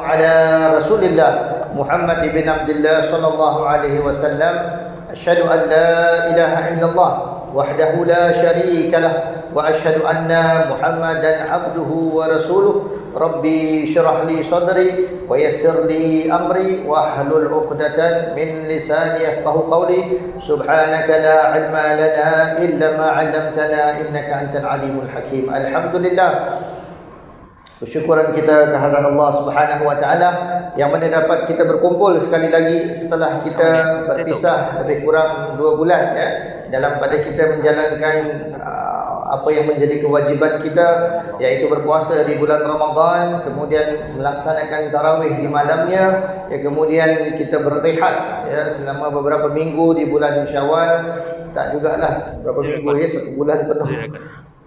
على رسول الله محمد بن عبد الله صلى الله عليه وسلم. أشهد أن لا إله إلا الله وحده لا شريك له وأشهد أن محمدا عبده ورسوله. ربي اشرح لي صدري ويسر لي أمري واحلل عقدة من لساني يفقهوا قولي. سبحانك لا علم لنا إلا ما علمتنا إنك أنت العليم الحكيم. الحمد لله. Bersyukuran kita kehadirat Allah Subhanahu wa taala yang mana dapat kita berkumpul sekali lagi setelah kita berpisah lebih kurang 2 bulan ya, dalam pada kita menjalankan apa yang menjadi kewajiban kita, yaitu berpuasa di bulan Ramadan, kemudian melaksanakan tarawih di malamnya, ya, kemudian kita berehat ya selama beberapa minggu di bulan Syawal, tak jugalah berapa minggu ya, 1 bulan penuh.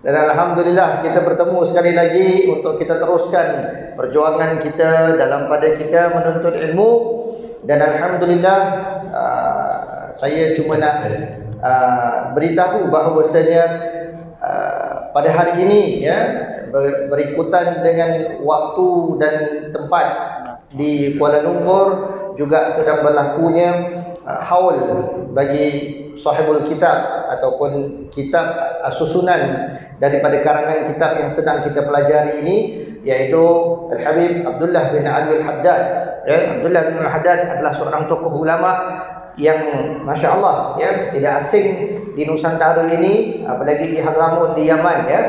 Dan alhamdulillah kita bertemu sekali lagi untuk kita teruskan perjuangan kita dalam pada kita menuntut ilmu. Dan alhamdulillah saya cuma nak beritahu bahawasanya pada hari ini ya, berikutan dengan waktu dan tempat di Kuala Lumpur juga sedang berlakunya haul bagi sahibul kitab ataupun kitab susunan daripada karangan kitab yang sedang kita pelajari ini, yaitu Al-Habib Abdullah bin Ali Al-Haddad. Ya, Abdullah bin Al-Haddad adalah seorang tokoh ulama yang Masya Allah ya, tidak asing di Nusantara ini, apalagi di Hadramut di Yaman ya.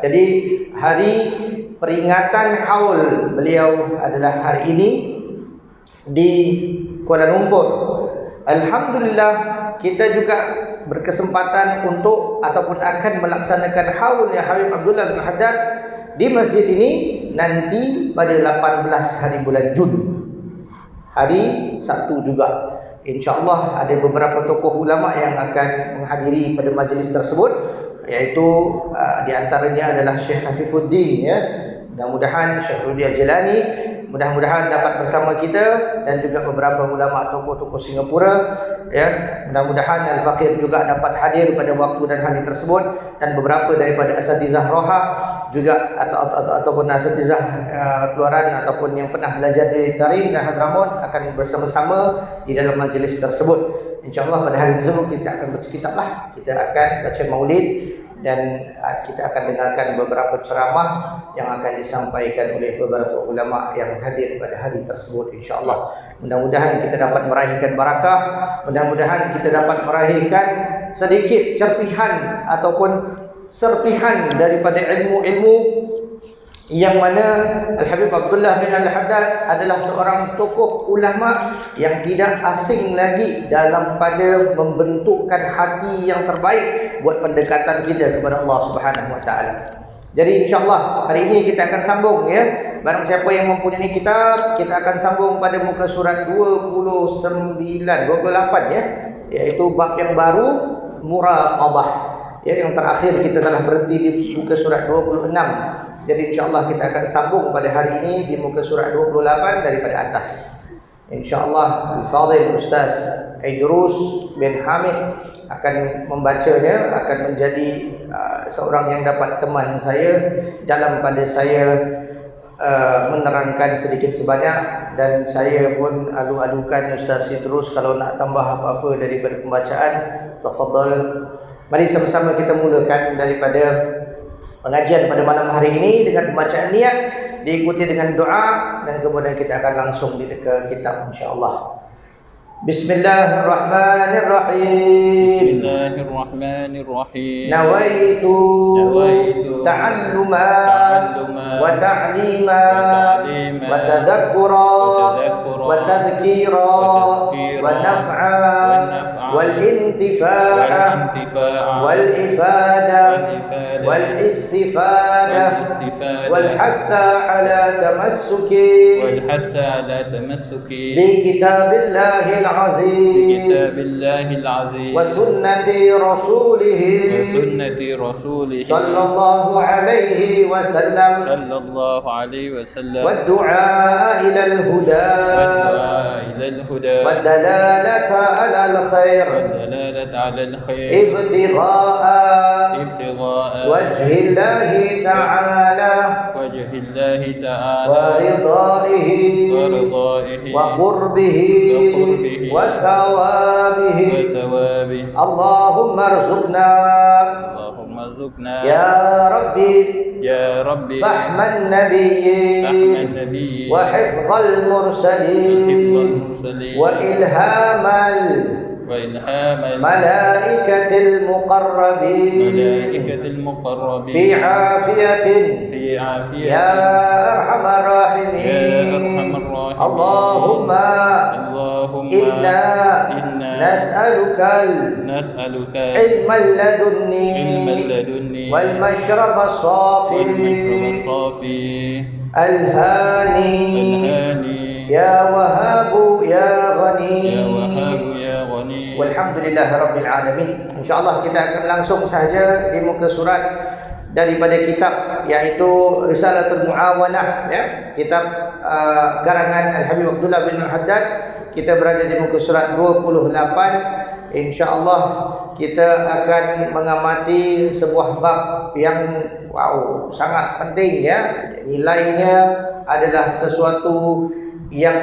Jadi hari peringatan haul beliau adalah hari ini di Kuala Lumpur. Alhamdulillah kita juga berkesempatan untuk ataupun akan melaksanakan haulnya Habib Abdullah bin Haddad di masjid ini nanti pada 18 hari bulan Jun, hari Sabtu juga. InsyaAllah ada beberapa tokoh ulama yang akan menghadiri pada majlis tersebut, yaitu di antaranya adalah Syekh Hafifuddin ya. Mudah-mudahan Syekh Rudi Al-Jalani mudah-mudahan dapat bersama kita, dan juga beberapa ulama tokoh-tokoh Singapura ya. Mudah-mudahan Al-Faqir juga dapat hadir pada waktu dan hari tersebut, dan beberapa daripada asatizah roha juga ataupun asatizah keluaran ataupun yang pernah belajar di Tarim dan Hadramut akan bersama-sama di dalam majlis tersebut. InsyaAllah pada hari tersebut kita akan baca kitab lah, kita akan baca maulid, dan kita akan dengarkan beberapa ceramah yang akan disampaikan oleh beberapa ulama yang hadir pada hari tersebut insya-Allah. Mudah-mudahan kita dapat meraihkan barakah, mudah-mudahan kita dapat meraihkan sedikit cerpihan ataupun serpihan daripada ilmu-ilmu yang mana Al-Habib Abdullah bin Al-Haddad adalah seorang tokoh ulama yang tidak asing lagi dalam pada membentukkan hati yang terbaik buat pendekatan kita kepada Allah Subhanahu wa taala. Jadi insya-Allah hari ini kita akan sambung ya. Barang siapa yang mempunyai kitab, kita akan sambung pada muka surat 28 ya, iaitu bab yang baru muraqabah. Ya, yang terakhir kita telah berhenti di muka surat 26. Jadi insyaAllah kita akan sambung pada hari ini di muka surat 28 daripada atas. InsyaAllah Al-Fadhil Ustaz Idrus bin Hamid akan membacanya, akan menjadi seorang yang dapat teman saya dalam pada saya menerangkan sedikit sebanyak, dan saya pun alu-alukan Ustaz Idrus kalau nak tambah apa-apa daripada pembacaan, tafadhal. Mari sama-sama kita mulakan daripada pengajian pada malam hari ini dengan pembacaan niat, diikuti dengan doa, dan kemudian kita akan langsung ke kitab insya-Allah. Bismillahirrahmanirrahim. Bismillahirrahmanirrahim. Nawaitu ta'alluma wa ta'lima wa tadhakkura wa tadhkira wa naf'a wal intifa'a wal ifada wal istifada wal hatha ala tamassuki bi kitabillahi بكتاب الله العزيز وسنة رسوله صلى الله عليه وسلم والدعاء إلى الهدى والدلالة على الخير ابتغاء وجه الله تعالى ورضائه ورضائه وقربه وقربه وثوابه. وثوابه. اللهم ارزقنا اللهم ارزقنا يا ربي يا ربي فهم فهم النبيين النبي وحفظ وحفظ المرسلين المرسلين وإلهام وإلهام الملائكة المقربين الملائكة المقربين في عافية في عافية يا أرحم يا الراحمين. أرحم الراحمين. اللهم اللهم إنا إنا نسألك نسألك العلم اللدني علم اللدني والمشرب والمشرب الصافي الصافي الهاني الهاني يا وهاب يا غني. يا وهاب يا غني. Walhamdulillah Rabbil Alamin. InsyaAllah kita akan langsung sahaja di muka surat daripada kitab, iaitu Risalatul Muawanah, ya, kitab karangan Al-Habib Abdullah bin Al-Haddad. Kita berada di muka surat 28. InsyaAllah kita akan mengamati sebuah bab yang sangat penting, ya. Nilainya adalah sesuatu yang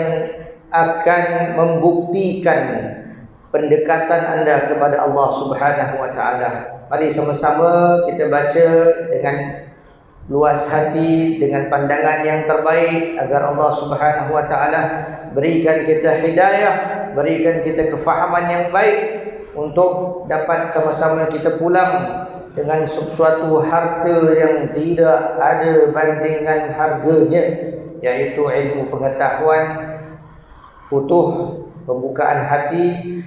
akan membuktikan pendekatan anda kepada Allah Subhanahu wa taala. Mari sama-sama kita baca dengan luas hati, dengan pandangan yang terbaik, agar Allah Subhanahu wa taala berikan kita hidayah, berikan kita kefahaman yang baik, untuk dapat sama-sama kita pulang dengan sesuatu harta yang tidak ada bandingan harganya, yaitu ilmu pengetahuan, futuh, pembukaan hati,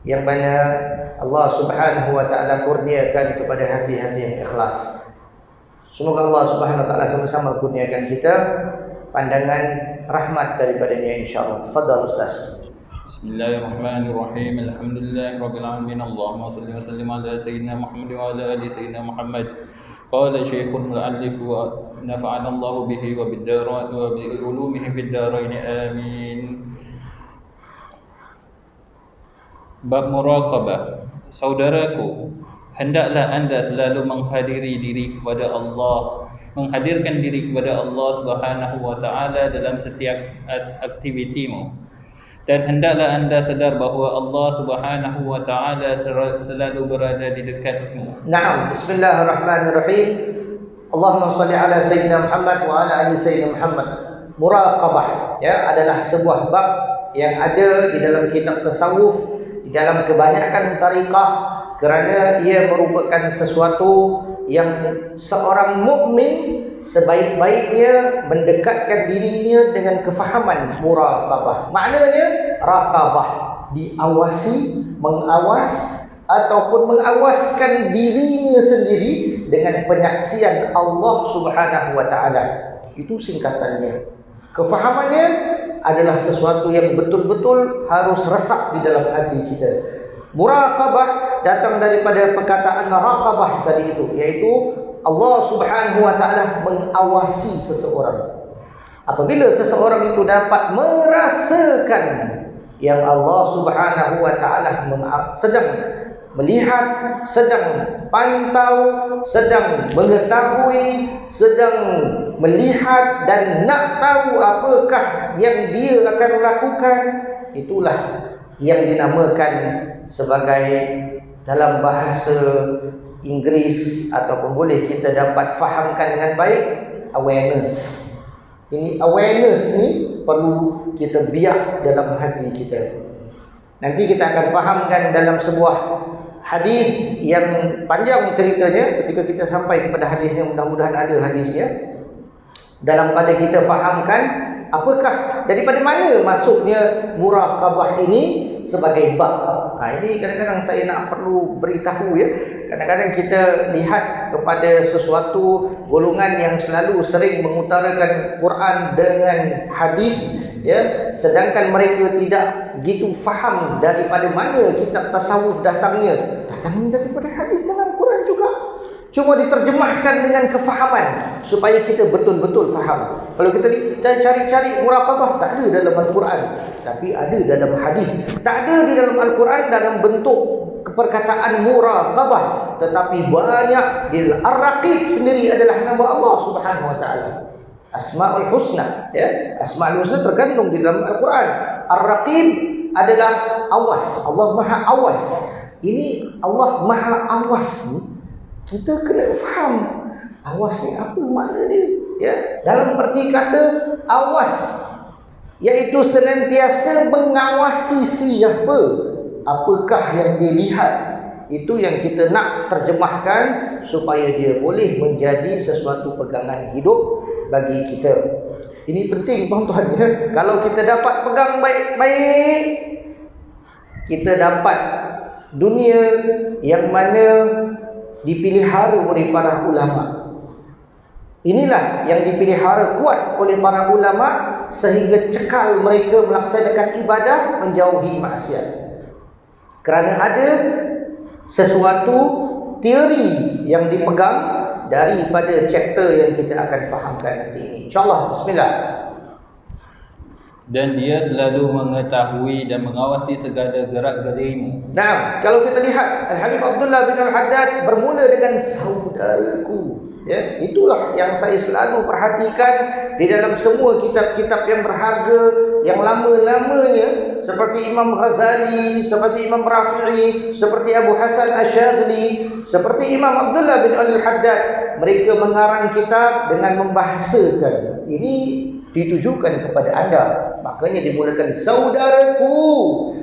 yang mana Allah Subhanahu wa taala kurniakan kepada hati-hati yang ikhlas. Semoga Allah Subhanahu wa taala sama-sama kurniakan kita pandangan rahmat daripadanya, insyaallah. Tafadhal Ustaz. Bismillahirrahmanirrahim. Alhamdulillahirabbil alamin. Allahumma shalli wa sallim ala sayyidina Muhammad wa ala ali sayyidina Muhammad. Qala Syekhul Mu'allif wa nafa'ana Allah bihi wa bid-darat wa bi ulumihi fid darain. Amin. Bab muraqabah. Saudaraku, hendaklah anda selalu menghadiri diri kepada Allah, menghadirkan diri kepada Allah Subhanahu wa taala dalam setiap aktivitimu. Dan hendaklah anda sadar bahawa Allah Subhanahu wa taala selalu berada di dekatmu. Naam, bismillahirrahmanirrahim. Allahumma salli ala sayyidina Muhammad wa ala ali sayyidina Muhammad. Muraqabah, ya, adalah sebuah bab yang ada di dalam kitab tasawuf, di dalam kebanyakan tariqah, kerana ia merupakan sesuatu yang seorang mukmin sebaik-baiknya mendekatkan dirinya dengan kefahaman muraqabah. Maknanya raqabah, diawasi, mengawas ataupun mengawaskan dirinya sendiri dengan penyaksian Allah Subhanahu wa taala. Itu singkatannya. Kefahamannya adalah sesuatu yang betul-betul harus resap di dalam hati kita. Muraqabah datang daripada perkataan raqabah tadi itu, yaitu Allah Subhanahu wa taala mengawasi seseorang. Apabila seseorang itu dapat merasakan yang Allah Subhanahu wa taala sedang melihat, sedang pantau, sedang mengetahui, sedang melihat dan nak tahu apakah yang dia akan lakukan, itulah yang dinamakan sebagai, dalam bahasa Inggeris ataupun boleh kita dapat fahamkan dengan baik, awareness. Ini awareness ni perlu kita biak dalam hati kita. Nanti kita akan fahamkan dalam sebuah hadis yang panjang ceritanya. Ketika kita sampai kepada hadisnya, mudah-mudahan ada hadisnya, dalam pada kita fahamkan apakah, daripada mana masuknya muraqabah ini sebagai bab. Ini kadang-kadang saya nak perlu beritahu, ya. Kadang-kadang kita lihat kepada sesuatu golongan yang selalu sering mengutarakan Quran dengan hadis, ya, sedangkan mereka tidak gitu faham daripada mana kitab tasawuf datangnya. Datangnya daripada hadis dengan Quran juga. Cuma diterjemahkan dengan kefahaman supaya kita betul-betul faham. Kalau kita cari-cari muraqabah, tak ada dalam Al-Quran, tapi ada dalam hadis. Tak ada di dalam Al-Quran dalam bentuk perkataan muraqabah, tetapi banyak di Ar-Raqib sendiri adalah nama Allah Subhanahu wa taala. Asmaul Husna, ya. Asmaul Husna terkandung di dalam Al-Quran. Ar-Raqib adalah awas. Allah Maha Awas. Ini Allah Maha Awas ni, kita kena faham awas ni apa makna dia, ya. Dalam arti kata awas, iaitu senantiasa mengawasi siapa, apakah yang dia lihat. Itu yang kita nak terjemahkan supaya dia boleh menjadi sesuatu pegangan hidup bagi kita. Ini penting tuan-tuan, ya. Kalau kita dapat pegang baik-baik, kita dapat dunia yang mana dipelihara oleh para ulama. Inilah yang dipelihara kuat oleh para ulama sehingga cekal mereka melaksanakan ibadah, menjauhi maksiat. Kerana ada sesuatu teori yang dipegang daripada chapter yang kita akan fahamkan nanti ini. InsyaAllah, bismillah. Dan dia selalu mengetahui dan mengawasi segala gerak-gerimu. Nah, kalau kita lihat Al-Habib Abdullah bin Al-Haddad bermula dengan saudaraku. Ya, itulah yang saya selalu perhatikan di dalam semua kitab-kitab yang berharga, yang lama-lamanya, seperti Imam Ghazali, seperti Imam Rafi'i, seperti Abu Hasan Asyadli, seperti Imam Abdullah bin Al-Haddad. Mereka mengarang kitab dengan membahasakan ini ditujukan kepada anda. Makanya dimulakan saudaraku,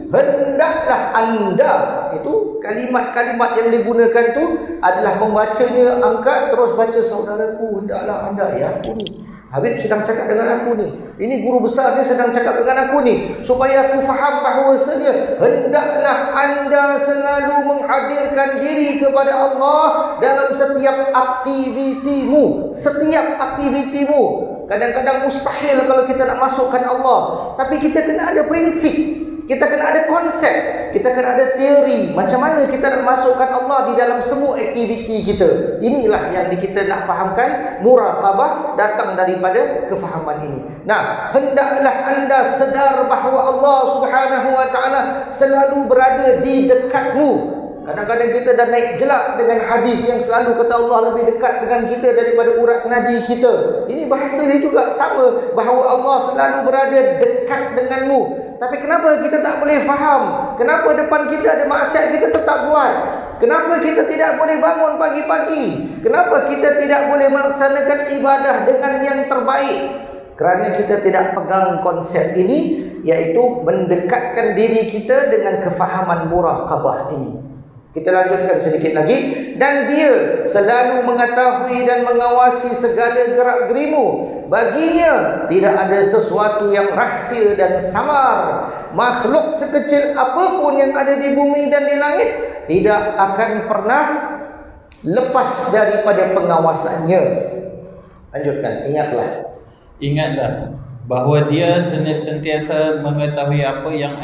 hendaklah anda. Itu kalimat-kalimat yang digunakan tu adalah membacanya, angkat terus baca saudaraku, hendaklah anda. Ya, aku ni Habib sedang cakap dengan aku ni, ini guru besar dia sedang cakap dengan aku ni, supaya aku faham bahawasanya hendaklah anda selalu menghadirkan diri kepada Allah dalam setiap aktivitimu. Setiap aktivitimu. Kadang-kadang mustahil kalau kita nak masukkan Allah, tapi kita kena ada prinsip, kita kena ada konsep, kita kena ada teori macam mana kita nak masukkan Allah di dalam semua aktiviti kita. Inilah yang kita nak fahamkan. Muraqabah datang daripada kefahaman ini. Nah, hendaklah anda sedar bahawa Allah Subhanahu wa taala selalu berada di dekatmu. Kadang-kadang kita dah naik jelak dengan hadis yang selalu kata Allah lebih dekat dengan kita daripada urat nadi kita. Ini bahasa dia juga sama, bahawa Allah selalu berada dekat denganmu. Tapi kenapa kita tak boleh faham? Kenapa depan kita ada maksiat kita tetap buat? Kenapa kita tidak boleh bangun pagi-pagi? Kenapa kita tidak boleh melaksanakan ibadah dengan yang terbaik? Kerana kita tidak pegang konsep ini, iaitu mendekatkan diri kita dengan kefahaman muraqabah ini. Kita lanjutkan sedikit lagi. Dan dia selalu mengetahui dan mengawasi segala gerak-gerimu. Baginya tidak ada sesuatu yang rahsia dan samar. Makhluk sekecil apapun yang ada di bumi dan di langit tidak akan pernah lepas daripada pengawasannya. Lanjutkan. Ingatlah bahawa dia sentiasa mengetahui apa yang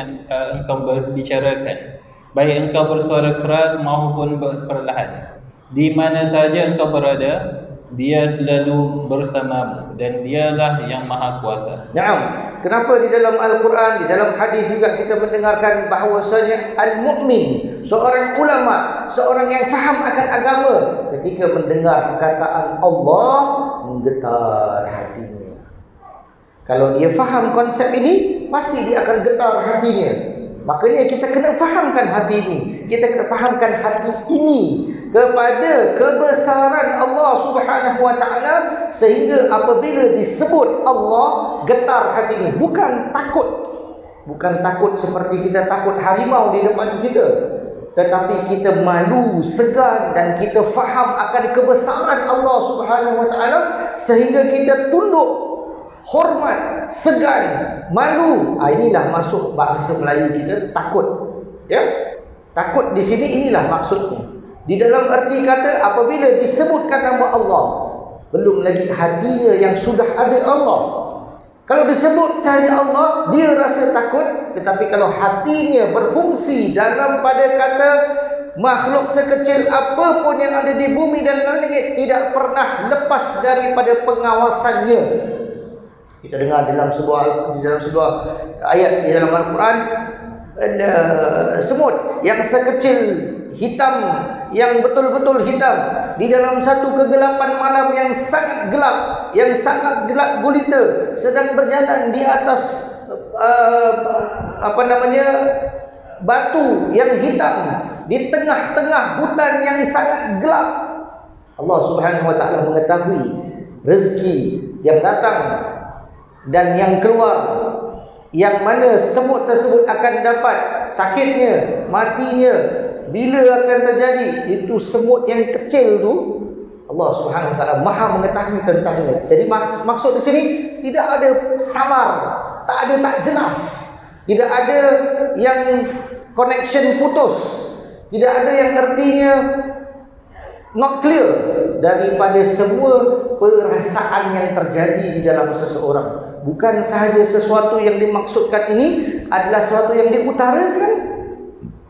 engkau bicarakan, baik engkau bersuara keras maupun perlahan. Di mana saja engkau berada, dia selalu bersamamu, dan dialah yang maha kuasa. Naam. Kenapa di dalam Al-Quran, di dalam hadis juga kita mendengarkan bahawasanya al-mu'min, seorang ulama, seorang yang faham akan agama, ketika mendengar perkataan Allah, menggetar hatinya. Kalau dia faham konsep ini, pasti dia akan getar hatinya. Makanya kita kena fahamkan hati ini. Kita kena fahamkan hati ini kepada kebesaran Allah Subhanahu wa taala, sehingga apabila disebut Allah, getar hati ini. Bukan takut. Bukan takut seperti kita takut harimau di depan kita, tetapi kita malu, segan, dan kita faham akan kebesaran Allah Subhanahu wa taala, sehingga kita tunduk, hormat, segan, malu. Inilah masuk bahasa Melayu kita takut. Ya, takut di sini inilah maksudnya. Di dalam arti kata, apabila disebutkan nama Allah, belum lagi hatinya yang sudah ada Allah. Kalau disebut saja Allah, dia rasa takut. Tetapi kalau hatinya berfungsi dalam pada kata makhluk sekecil apapun yang ada di bumi dan langit tidak pernah lepas daripada pengawasannya. Kita dengar dalam sebuah ayat di dalam Al-Quran, semut yang sekecil hitam yang betul-betul hitam, di dalam satu kegelapan malam yang sangat gelap gulita, sedang berjalan di atas batu yang hitam di tengah-tengah hutan yang sangat gelap. Allah Subhanahu wa taala mengetahui rezeki yang datang dan yang keluar, yang mana semut tersebut akan dapat, sakitnya, matinya, bila akan terjadi. Itu semut yang kecil tu Allah Subhanahu wa taala Maha mengetahui tentangnya. Jadi maksud di sini tidak ada samar, tak jelas, tidak ada yang connection putus, tidak ada yang artinya not clear daripada semua perasaan yang terjadi di dalam seseorang. Bukan sahaja sesuatu yang dimaksudkan ini adalah sesuatu yang diutarakan,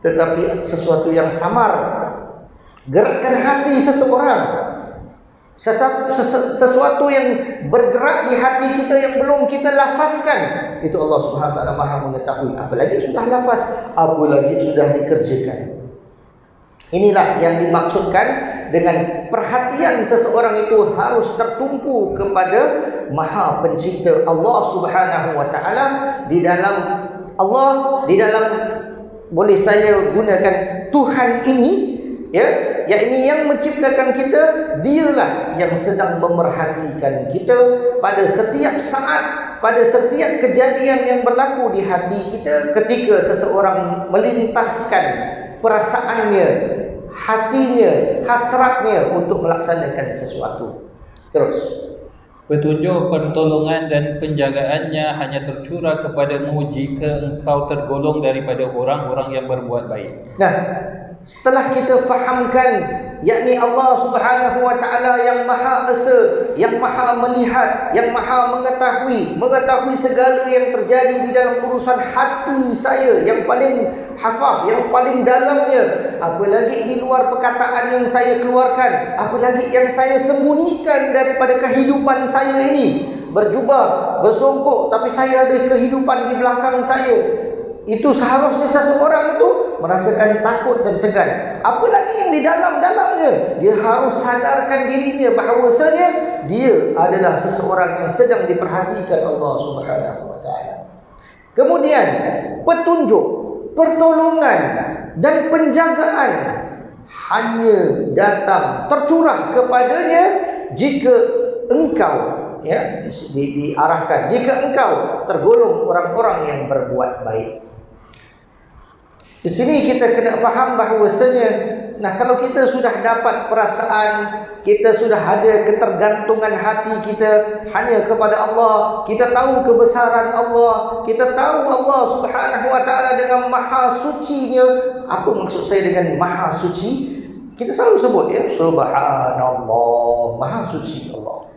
tetapi sesuatu yang samar, gerakan hati seseorang, sesuatu yang bergerak di hati kita yang belum kita lafazkan. Itu Allah Subhanahu wa taala Maha mengetahui. Apalagi sudah lafaz, apalagi sudah dikerjakan. Inilah yang dimaksudkan dengan perhatian seseorang itu harus tertumpu kepada Maha Pencipta Allah Subhanahu wa taala. Di dalam boleh saya gunakan Tuhan ini, ya, yakni yang menciptakan kita, dialah yang sedang memerhatikan kita pada setiap saat, pada setiap kejadian yang berlaku di hati kita. Ketika seseorang melintaskan perasaannya, hatinya, hasratnya untuk melaksanakan sesuatu. Terus, petunjuk, pertolongan dan penjagaannya hanya tercurah kepadamu jika engkau tergolong daripada orang-orang yang berbuat baik. Nah, setelah kita fahamkan, yakni Allah Subhanahu wa taala yang Maha Esa, yang Maha melihat, yang Maha mengetahui segala yang terjadi di dalam urusan hati saya yang paling hafaz, yang paling dalamnya, apalagi di luar perkataan yang saya keluarkan, apalagi yang saya sembunyikan daripada kehidupan saya ini. Berjubah, bersongkok, tapi saya ada kehidupan di belakang saya. Itu seharusnya seseorang itu merasakan takut dan segan. Apalagi yang di dalam-dalamnya, dia harus sadarkan dirinya bahawasanya dia adalah seseorang yang sedang diperhatikan Allah Subhanahu wa taala. Kemudian petunjuk, pertolongan dan penjagaan hanya datang, tercurah kepadanya jika engkau, ya, diarahkan, jika engkau tergolong orang-orang yang berbuat baik. Di sini kita kena faham bahawasanya, kalau kita sudah dapat perasaan, kita sudah ada ketergantungan hati kita hanya kepada Allah, kita tahu kebesaran Allah, kita tahu Allah Subhanahu wa taala dengan maha sucinya. Apa maksud saya dengan maha suci? Kita selalu sebut, ya, subhanallah, maha suci Allah.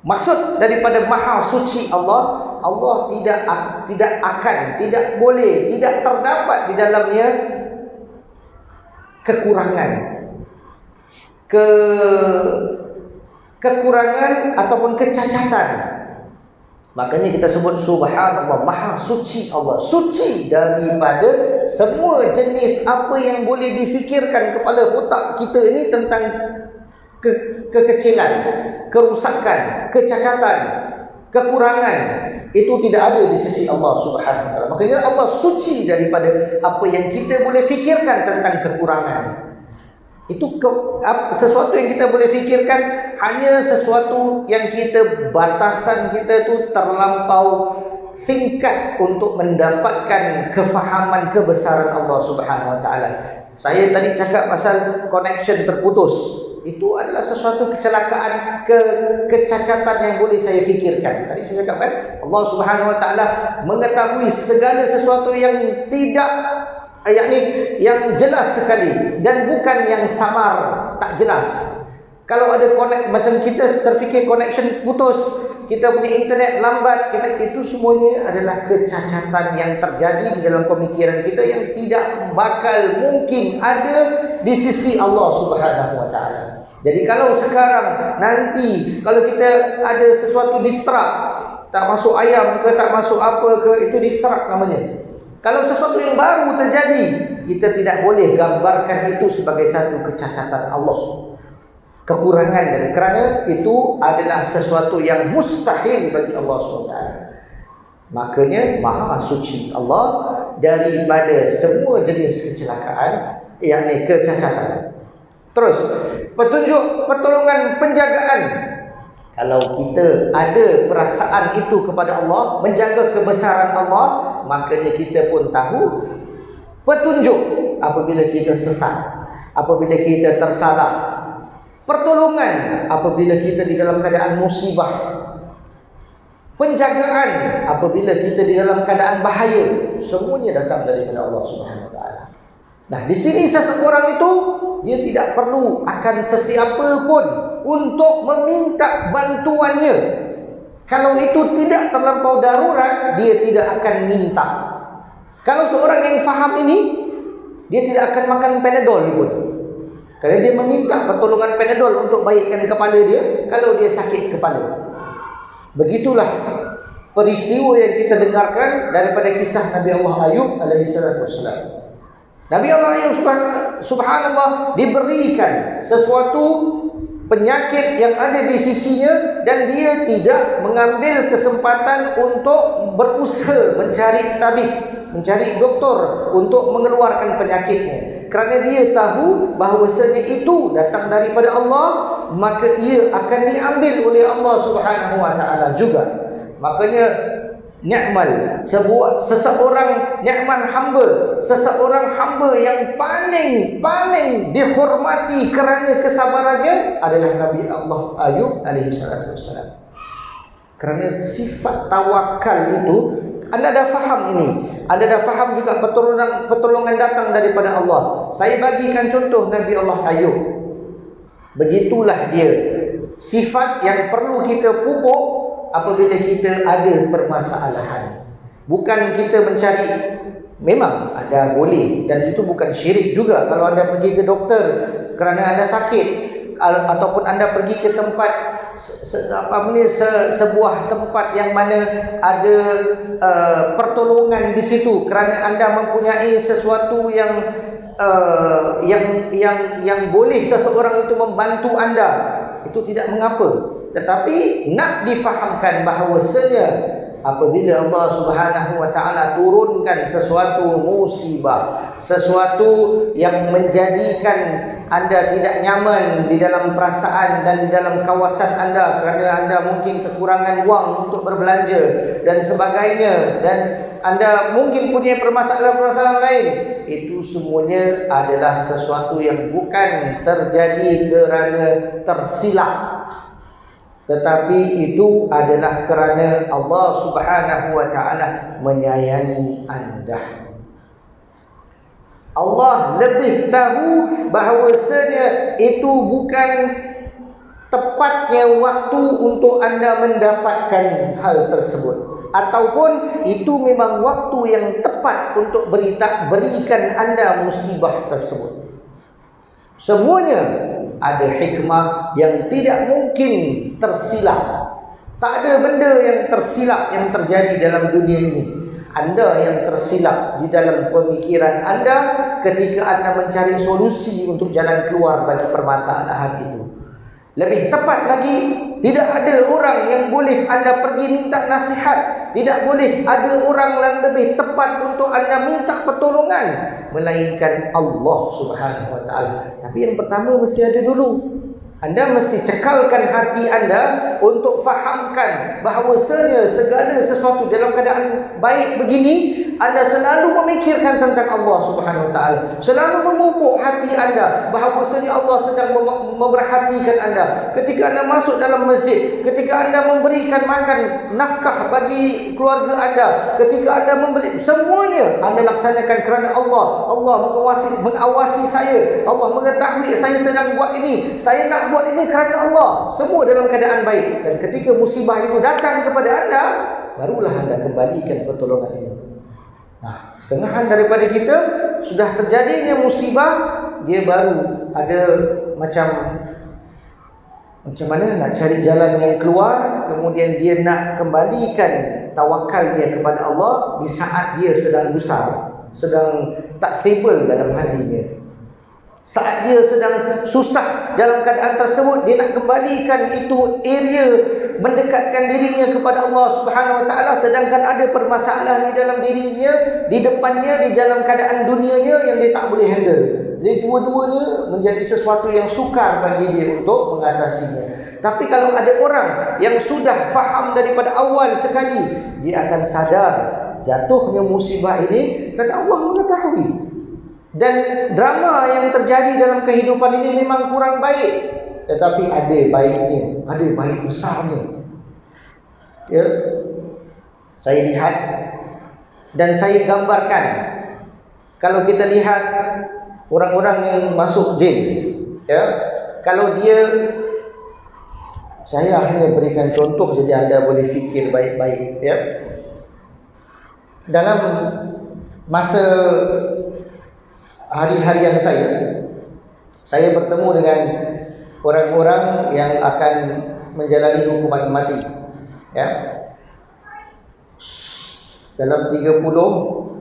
Maksud daripada maha suci Allah, Allah tidak boleh, tidak terdapat di dalamnya kekurangan ataupun kecacatan. Makanya kita sebut subhanallah, maha suci Allah, suci daripada semua jenis apa yang boleh difikirkan kepala otak kita ini tentang kekecilan, kerusakan, kecacatan, kekurangan. Itu tidak ada di sisi Allah Subhanahu wa taala. Makanya Allah suci daripada apa yang kita boleh fikirkan tentang kekurangan. Itu sesuatu yang kita boleh fikirkan hanya sesuatu yang batasan kita tu terlampau singkat untuk mendapatkan kefahaman kebesaran Allah Subhanahu wa taala. Saya tadi cakap pasal connection terputus. Itu adalah sesuatu kecelakaan, kecacatan yang boleh saya fikirkan. Tadi saya cakap kan, Allah Subhanahu wa taala mengetahui segala sesuatu yang tidak, yang jelas sekali dan bukan yang samar, tak jelas. Kalau ada macam kita terfikir connection putus, kita punya internet lambat, itu semuanya adalah kecacatan yang terjadi di dalam pemikiran kita yang tidak bakal mungkin ada di sisi Allah Subhanahu wa taala. Jadi kalau sekarang nanti kalau kita ada sesuatu distrak, tak masuk ayam ke, tak masuk apa ke, itu distrak namanya. Kalau sesuatu yang baru terjadi kita tidak boleh gambarkan itu sebagai satu kecacatan Allah, kekurangan, dan kerana itu adalah sesuatu yang mustahil bagi Allah SWT. Makanya maha suci Allah daripada semua jenis kecelakaan, yakni kecacatan. Terus, petunjuk, pertolongan, penjagaan. Kalau kita ada perasaan itu kepada Allah, menjaga kebesaran Allah, makanya kita pun tahu petunjuk apabila kita sesat, apabila kita tersalah, pertolongan apabila kita di dalam keadaan musibah, penjagaan apabila kita di dalam keadaan bahaya. Semuanya datang daripada Allah Subhanahu Wa Taala. Nah, di sini seseorang itu dia tidak perlu akan sesiapa pun untuk meminta bantuannya. Kalau itu tidak terlampau darurat, dia tidak akan minta. Kalau seorang yang faham ini, dia tidak akan makan Panadol pun. Kerana dia meminta pertolongan Panadol untuk baikkan kepala dia kalau dia sakit kepala. Begitulah peristiwa yang kita dengarkan daripada kisah Nabi Allah Ayub alaihissalam. Nabi Allah Ayub subhanallah diberikan sesuatu penyakit yang ada di sisinya, dan dia tidak mengambil kesempatan untuk berusaha mencari tabib, mencari doktor untuk mengeluarkan penyakitnya. Kerana dia tahu bahawasanya itu datang daripada Allah, maka ia akan diambil oleh Allah Subhanahu Wa Taala juga. Makanya ni'mal, seseorang ni'mal hamba, seseorang hamba yang paling dihormati kerana kesabarannya adalah Nabi Allah Ayub alaihi salatu wassalam. Kerana sifat tawakal itu, anda dah faham ini. Anda dah faham juga pertolongan datang daripada Allah. Saya bagikan contoh Nabi Allah Ayub. Begitulah dia. Sifat yang perlu kita pupuk apabila kita ada permasalahan. Bukan kita mencari, memang ada boleh, dan itu bukan syirik juga kalau anda pergi ke doktor kerana anda sakit, ataupun anda pergi ke tempat sebuah tempat yang mana ada pertolongan di situ kerana anda mempunyai sesuatu yang boleh seseorang itu membantu anda, itu tidak mengapa. Tetapi nak difahamkan bahawasanya apabila Allah Subhanahu Wa Taala turunkan sesuatu musibah, sesuatu yang menjadikan anda tidak nyaman di dalam perasaan dan di dalam kawasan anda kerana anda mungkin kekurangan wang untuk berbelanja dan sebagainya, dan anda mungkin punya permasalahan-permasalahan lain, itu semuanya adalah sesuatu yang bukan terjadi kerana tersilap, tetapi itu adalah kerana Allah Subhanahu Wa Taala menyayangi anda. Allah lebih tahu bahawasanya itu bukan tepatnya waktu untuk anda mendapatkan hal tersebut, ataupun itu memang waktu yang tepat untuk berikan anda musibah tersebut. Semuanya ada hikmah yang tidak mungkin tersilap. Tak ada benda yang tersilap yang terjadi dalam dunia ini. Anda yang tersilap di dalam pemikiran anda ketika anda mencari solusi untuk jalan keluar bagi permasalahan itu. Lebih tepat lagi, tidak ada orang yang boleh anda pergi minta nasihat, tidak boleh ada orang yang lebih tepat untuk anda minta pertolongan melainkan Allah Subhanahu Wa Taala. Tapi yang pertama mesti ada dulu. Anda mesti cekalkan hati anda untuk fahamkan bahawasanya segala sesuatu dalam keadaan baik begini, anda selalu memikirkan tentang Allah Subhanahu Wa Taala. Selalu memupuk hati anda bahawasanya Allah sedang memerhatikan anda. Ketika anda masuk dalam masjid, ketika anda memberikan makan nafkah bagi keluarga anda, ketika anda memberi, semuanya anda laksanakan kerana Allah. Allah mengawasi saya. Allah mengetahui saya sedang buat ini. Saya nak buat ini kerana Allah. Semua dalam keadaan baik. Dan ketika musibah itu datang kepada anda, barulah anda kembalikan pertolongan ini. Nah, setengahan daripada kita sudah terjadinya musibah, dia baru ada macam mana nak cari jalan yang keluar, kemudian dia nak kembalikan tawakal dia kepada Allah di saat dia sedang gusar. sedang tak stable dalam hatinya. Saat dia sedang susah dalam keadaan tersebut, dia nak kembalikan itu area mendekatkan dirinya kepada Allah Subhanahu Wa Taala, sedangkan ada permasalahan di dalam dirinya, di depannya, di dalam keadaan dunianya yang dia tak boleh handle. Jadi dua-duanya menjadi sesuatu yang sukar bagi dia untuk mengatasinya. Tapi kalau ada orang yang sudah faham daripada awal sekali, dia akan sadar jatuhnya musibah ini kerana Allah mengetahui. Dan drama yang terjadi dalam kehidupan ini memang kurang baik, tetapi ada baiknya, ada baik besarnya. Ya, saya lihat dan saya gambarkan. Kalau kita lihat orang-orang yang masuk jail, ya, kalau dia, saya hanya berikan contoh saja, anda boleh fikir baik-baik, ya. Dalam masa hari-harian saya bertemu dengan orang-orang yang akan menjalani hukuman mati, ya. Dalam 30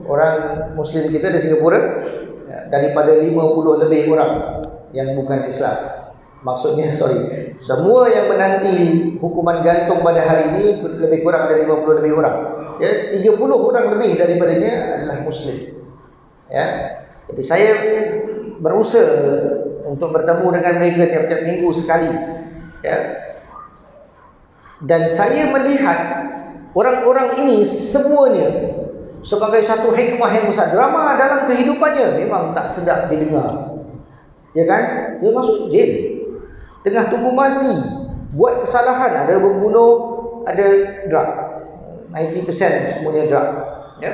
orang Muslim kita di Singapura, ya, daripada 50 lebih orang yang bukan Islam. Maksudnya, semua yang menanti hukuman gantung pada hari ini lebih kurang ada 50 lebih orang, ya. 30 orang lebih daripadanya adalah Muslim, ya. Jadi saya berusaha untuk bertemu dengan mereka tiap-tiap minggu sekali, ya. Dan saya melihat orang-orang ini semuanya sebagai satu hikmah yang besar. Drama dalam kehidupannya memang tak sedap didengar, ya kan? Dia masuk jail tengah tunggu mati, buat kesalahan, ada membunuh, ada drug, 90% semuanya drug, ya.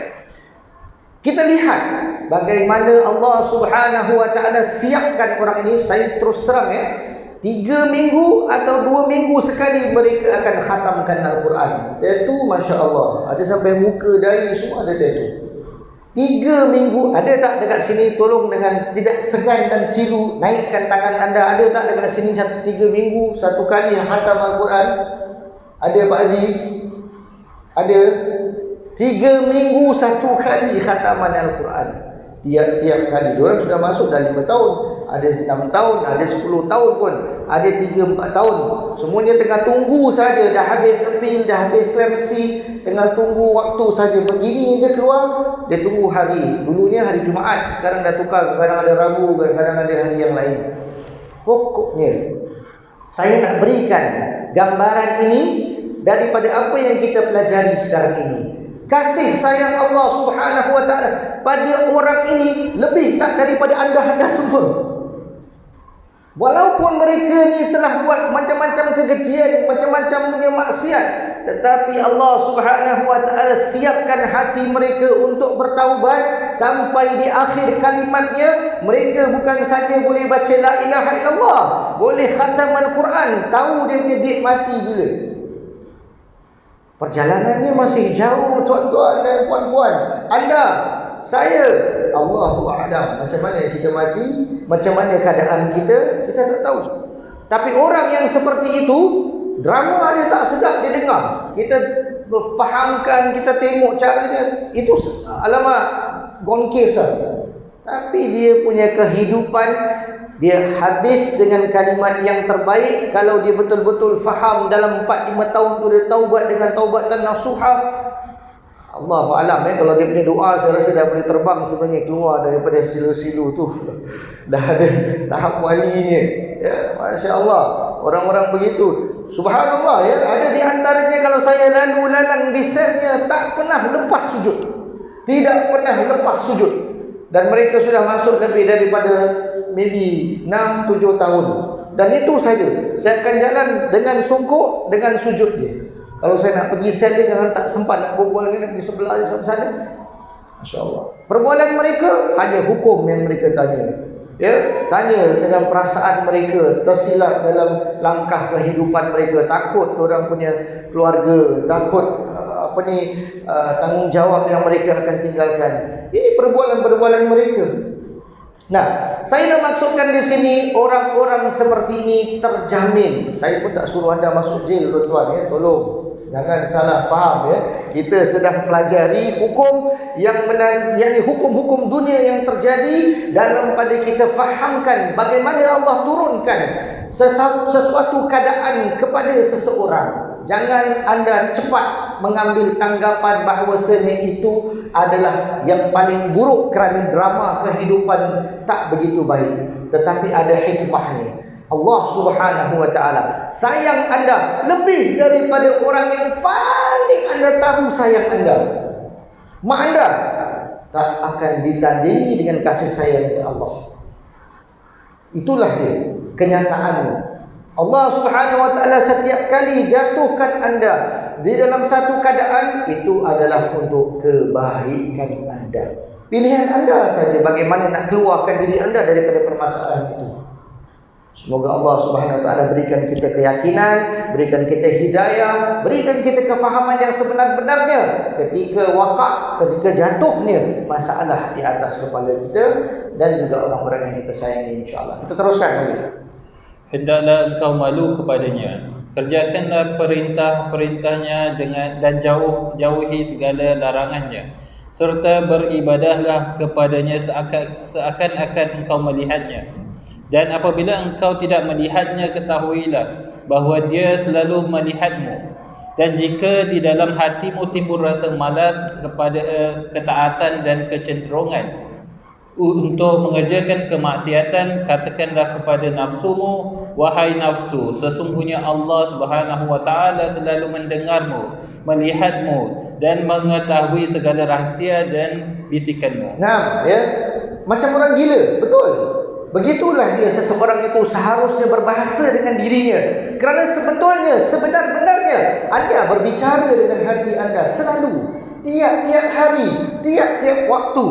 Kita lihat bagaimana Allah Subhanahu Wa Taala siapkan orang ini. Saya terus terang, ya, 3 minggu atau 2 minggu sekali mereka akan khatamkan Al-Quran. Tattoo, Masya Allah, ada sampai muka, dahi, semua ada tattoo. 3 minggu. Ada tak dekat sini, tolong dengan tidak segan dan silu naikkan tangan anda. Ada tak dekat sini 3 minggu satu kali khatam Al-Quran? Ada Pak Haji? Ada. 3 minggu satu kali khataman Al-Quran. Tiap-tiap kali. Diorang sudah masuk dah 5 tahun, ada 6 tahun, ada 10 tahun pun, ada 3-4 tahun. Semuanya tengah tunggu saja. Dah habis appeal, dah habis klemsi, tengah tunggu waktu saja. Begini je keluar. Dia tunggu hari. Dulunya hari Jumaat, sekarang dah tukar, kadang ada Rabu, kadang ada hari yang lain. Pokoknya saya nak berikan gambaran ini daripada apa yang kita pelajari sekarang ini. Kasih sayang Allah Subhanahu Wa Taala pada orang ini lebih tak daripada anda semua. Walaupun mereka ni telah buat macam-macam kekejian, macam-macam punya maksiat, tetapi Allah Subhanahu Wa Taala siapkan hati mereka untuk bertaubat. Sampai di akhir kalimatnya, mereka bukan saja boleh baca la ilaha illallah, boleh khatam Al-Quran, tahu dia punya date mati bila. Perjalanannya masih jauh, tuan-tuan dan puan-puan. Anda, saya, Allahu a'lam macam mana kita mati, macam mana keadaan kita tak tahu. Tapi orang yang seperti itu, drama dia tak sedap dia dengar. Kita fahamkan, kita tengok caranya, itu alamak gone case lah. Tapi dia punya kehidupan, dia habis dengan kalimat yang terbaik. Kalau dia betul-betul faham dalam 4-5 tahun tu dia taubat dengan taubatan nasuha, Allahu alam, kalau dia punya doa, saya rasa dah boleh terbang sebenarnya, keluar daripada silu-silu tu. Dah ada tahap walinya, ya. Masya Allah, orang-orang begitu, subhanallah, ya. Ada di antaranya kalau saya lalu lalang di selnya, tak pernah lepas sujud, tidak pernah lepas sujud. Dan mereka sudah masuk lebih daripada maybe 6-7 tahun. Dan itu saja. Saya akan jalan dengan sungkuk, dengan sujud dia. Kalau saya nak pergi sel dia, jangan tak sempat nak berbual dengan pergi sebelah dia sampai sana. Masya Allah. Perbualan mereka hanya hukum yang mereka tanya. Ya, tanya dengan perasaan mereka, tersilap dalam langkah kehidupan mereka, takut orang punya keluarga, takut tanggungjawab yang mereka akan tinggalkan. Ini perbualan-perbualan mereka. Nah, saya nak maksudkan di sini, orang-orang seperti ini terjamin. Saya pun tak suruh anda masuk jail, tuan-tuan, ya, tolong. Jangan salah faham ya. Kita sedang pelajari hukum yang yakni hukum-hukum dunia yang terjadi dalam pada kita fahamkan bagaimana Allah turunkan sesuatu keadaan kepada seseorang. Jangan anda cepat mengambil tanggapan bahawasanya itu adalah yang paling buruk kerana drama kehidupan tak begitu baik. Tetapi ada hikmahnya. Allah Subhanahu wa taala sayang anda lebih daripada orang yang paling anda tahu sayang anda. Mak anda tak akan ditandingi dengan kasih sayang Allah. Itulah dia kenyataannya. Allah Subhanahu wa taala setiap kali jatuhkan anda di dalam satu keadaan, itu adalah untuk kebaikan anda. Pilihan anda saja bagaimana nak keluarkan diri anda daripada permasalahan itu. Semoga Allah Subhanahu wa taala berikan kita keyakinan, berikan kita hidayah, berikan kita kefahaman yang sebenar-benarnya ketika ketika jatuhnya masalah di atas kepala kita dan juga orang-orang yang kita sayangi, insya-Allah. Kita teruskan lagi. Hendaklah engkau malu kepadanya. Kerjakanlah perintah-perintahnya dan jauhi segala larangannya. Serta beribadahlah kepadanya seakan-akan engkau melihatnya. Dan apabila engkau tidak melihatnya, ketahuilah bahawa dia selalu melihatmu. Dan jika di dalam hatimu timbul rasa malas kepada ketaatan dan kecenderungan untuk mengerjakan kemaksiatan, katakanlah kepada nafsumu, wahai nafsu, sesungguhnya Allah Subhanahu wa taala selalu mendengarmu, melihatmu dan mengetahui segala rahsia dan bisikanmu. Nah, ya. Macam orang gila, betul. Begitulah dia seseorang itu seharusnya berbahasa dengan dirinya. Kerana sebetulnya, sebenar-benarnya anda berbicara dengan hati anda selalu, tiap-tiap hari, tiap-tiap waktu.